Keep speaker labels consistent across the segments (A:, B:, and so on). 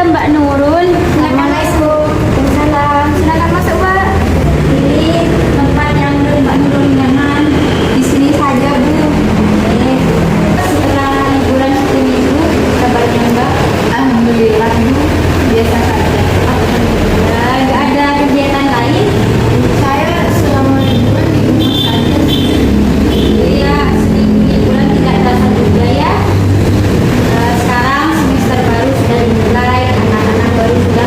A: Mbak Nurul.
B: Assalamualaikum. Waalaikumsalam. Silakan masuk, Mbak. Ini tempat yang menurut Mbak Nurul nyaman. Di sini saja, Bu. Oke. Setelah liburan 1 minggu, kabarnya Mbak? Alhamdulillah, Bu. Biasa saja. Alhamdulillah. Nggak ada kegiatan lain? Saya selama liburan di rumah saja. Iya, seminggu liburan tidak terasa juga ya. Sekarang semester baru sudah dimulai, anak-anak baru sudah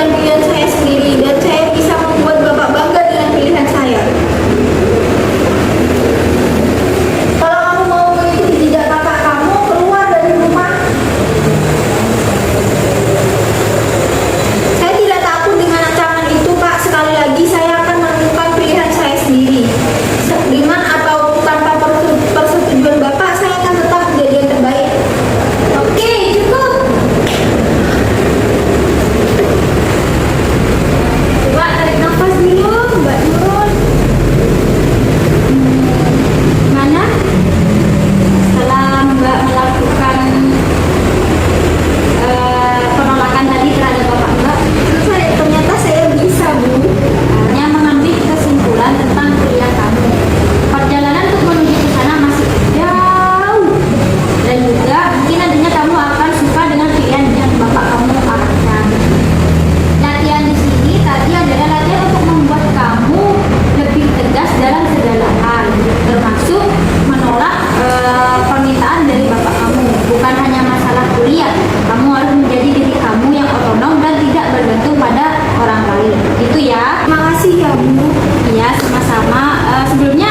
B: dengan pilihan saya sendiri dan saya bisa membuat Bapak bangga dengan pilihan saya. Kalau kamu mau mengikuti jejak kakak kamu, keluar dari rumah. Saya tidak takut dengan ancaman itu, Pak. Sekali lagi, saya akan menentukan pilihan saya sendiri. Dengan atau tanpa persetujuan Bapak, saya akan tetap menjadi yang terbaik. Oke, cukup. Coba tarik nafas dulu, Mbak Nurul. Mana? Setelah Mbak melakukan penolakan tadi terhadap Bapak Mbak, ternyata saya bisa, Bu. Hanya mengambil kesimpulan tentang kuliah kamu. Perjalanan untuk menuju ke sana masih jauh, dan juga mungkin nantinya kamu akan suka dengan pilihan yang Bapak kamu arahkan. Latihan di sini tadi adalah latihan untuk membuat kamu lebih tegas dalam segala hal, termasuk menolak permintaan dari Bapak kamu. Bukan hanya masalah kuliah, kamu harus menjadi diri kamu yang otonom dan tidak bergantung pada orang lain. Itu ya. Terima kasih ya, Bu. Iya, sama-sama. Sebelumnya